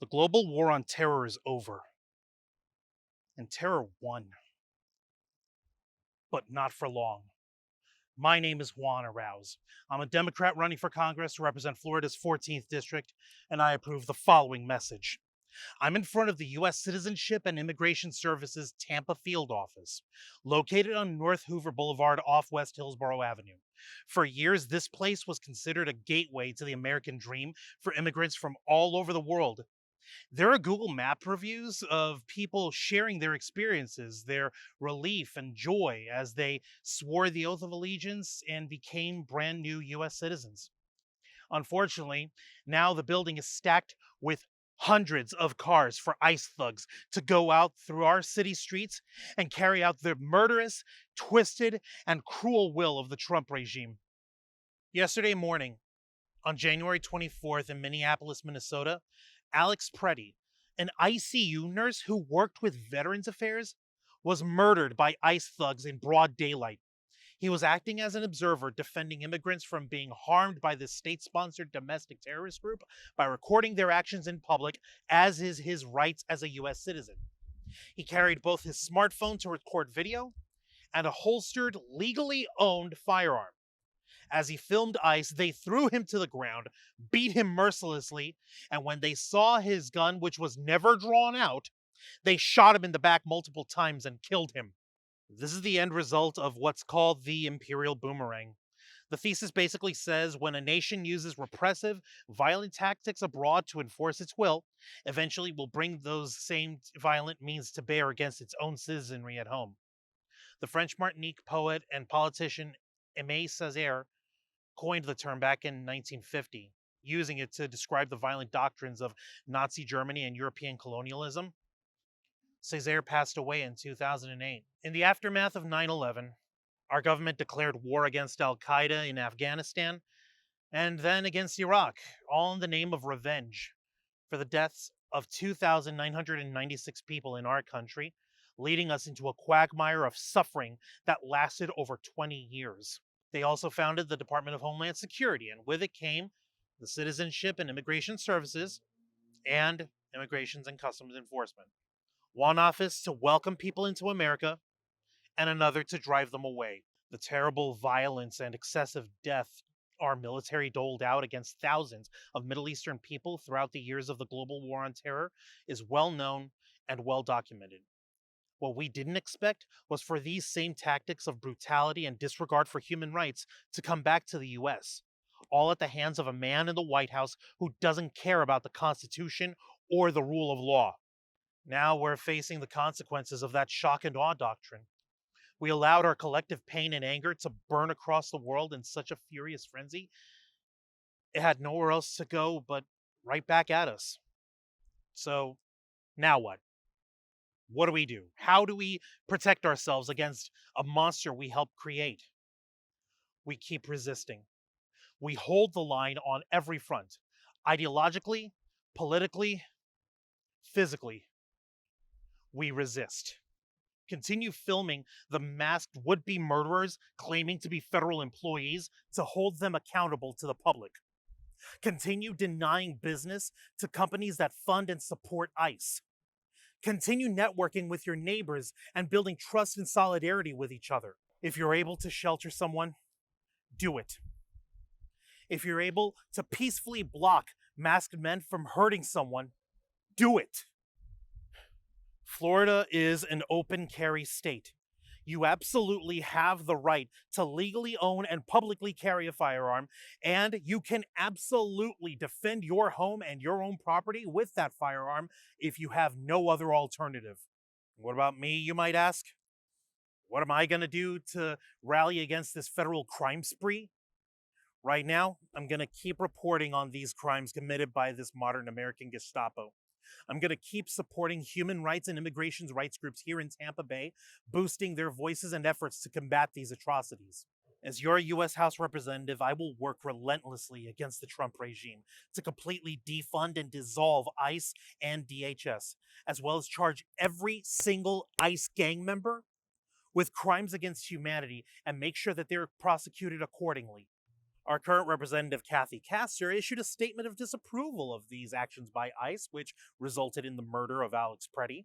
The global war on terror is over, and terror won, but not for long. My name is Juan Arauz. I'm a Democrat running for Congress to represent Florida's 14th district, and I approve the following message. I'm in front of the U.S. Citizenship and Immigration Services Tampa field office, located on North Hoover Boulevard off West Hillsborough Avenue. For years, this place was considered a gateway to the American dream for immigrants from all over the world. There are Google Map reviews of people sharing their experiences, their relief and joy as they swore the oath of allegiance and became brand new US citizens. Unfortunately, now the building is stacked with hundreds of cars for ICE thugs to go out through our city streets and carry out the murderous, twisted, and cruel will of the Trump regime. Yesterday morning, on January 24th in Minneapolis, Minnesota, Alex Preddy, an ICU nurse who worked with Veterans Affairs, was murdered by ICE thugs in broad daylight. He was acting as an observer, defending immigrants from being harmed by this state-sponsored domestic terrorist group by recording their actions in public, as is his rights as a U.S. citizen. He carried both his smartphone to record video and a holstered, legally owned firearm. As he filmed ICE, they threw him to the ground, beat him mercilessly, and when they saw his gun, which was never drawn out, they shot him in the back multiple times and killed him. This is the end result of what's called the imperial boomerang. The thesis basically says when a nation uses repressive, violent tactics abroad to enforce its will, eventually will bring those same violent means to bear against its own citizenry at home. The French Martinique poet and politician Aimé Césaire coined the term back in 1950, using it to describe the violent doctrines of Nazi Germany and European colonialism. Césaire passed away in 2008. In the aftermath of 9/11, our government declared war against Al Qaeda in Afghanistan and then against Iraq, all in the name of revenge for the deaths of 2,996 people in our country, leading us into a quagmire of suffering that lasted over 20 years. They also founded the Department of Homeland Security, and with it came the Citizenship and Immigration Services and Immigrations and Customs Enforcement. One office to welcome people into America, and another to drive them away. The terrible violence and excessive death our military doled out against thousands of Middle Eastern people throughout the years of the global war on terror is well known and well documented. What we didn't expect was for these same tactics of brutality and disregard for human rights to come back to the US, all at the hands of a man in the White House who doesn't care about the Constitution or the rule of law. Now we're facing the consequences of that shock and awe doctrine. We allowed our collective pain and anger to burn across the world in such a furious frenzy. It had nowhere else to go but right back at us. So, now what? What do we do? How do we protect ourselves against a monster we helped create? We keep resisting. We hold the line on every front, ideologically, politically, physically. We resist. Continue filming the masked would-be murderers claiming to be federal employees to hold them accountable to the public. Continue denying business to companies that fund and support ICE. Continue networking with your neighbors and building trust and solidarity with each other. If you're able to shelter someone, do it. If you're able to peacefully block masked men from hurting someone, do it. Florida is an open carry state. You absolutely have the right to legally own and publicly carry a firearm, and you can absolutely defend your home and your own property with that firearm if you have no other alternative. What about me, you might ask? What am I going to do to rally against this federal crime spree? Right now, I'm going to keep reporting on these crimes committed by this modern American Gestapo. I'm going to keep supporting human rights and immigration rights groups here in Tampa Bay, boosting their voices and efforts to combat these atrocities. As your U.S. House representative, I will work relentlessly against the Trump regime to completely defund and dissolve ICE and DHS, as well as charge every single ICE gang member with crimes against humanity and make sure that they're prosecuted accordingly. Our current representative, Kathy Castor, issued a statement of disapproval of these actions by ICE, which resulted in the murder of Alex Preddy.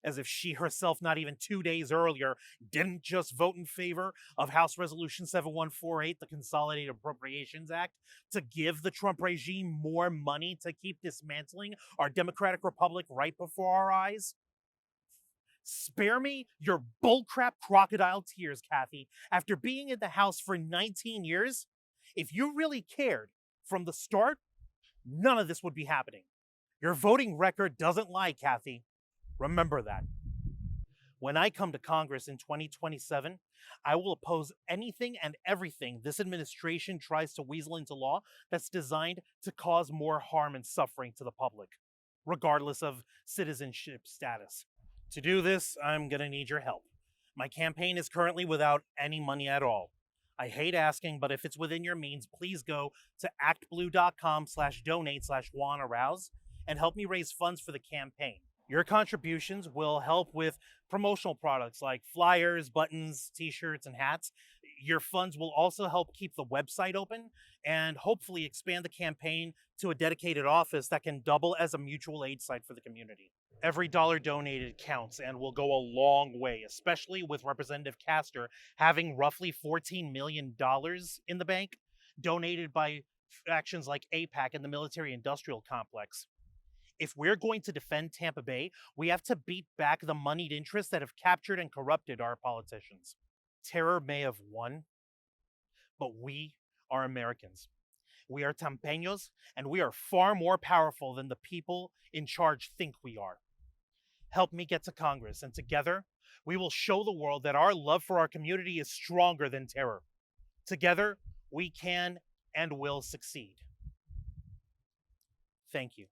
As if she herself, not even 2 days earlier, didn't just vote in favor of House Resolution 7148, the Consolidated Appropriations Act, to give the Trump regime more money to keep dismantling our democratic republic right before our eyes. Spare me your bullcrap crocodile tears, Kathy. After being in the House for 19 years, if you really cared from the start, none of this would be happening. Your voting record doesn't lie, Kathy. Remember that. When I come to Congress in 2027, I will oppose anything and everything this administration tries to weasel into law that's designed to cause more harm and suffering to the public, regardless of citizenship status. To do this, I'm going to need your help. My campaign is currently without any money at all. I hate asking, but if it's within your means, please go to actblue.com/donate/Juan Arauz and help me raise funds for the campaign. Your contributions will help with promotional products like flyers, buttons, t-shirts, and hats. Your funds will also help keep the website open and hopefully expand the campaign to a dedicated office that can double as a mutual aid site for the community. Every dollar donated counts and will go a long way, especially with Representative Castor having roughly $14 million in the bank, donated by actions like AIPAC and the military-industrial complex. If we're going to defend Tampa Bay, we have to beat back the moneyed interests that have captured and corrupted our politicians. Terror may have won, but we are Americans. We are Tampeños, and we are far more powerful than the people in charge think we are. Help me get to Congress, and together, we will show the world that our love for our community is stronger than terror. Together, we can and will succeed. Thank you.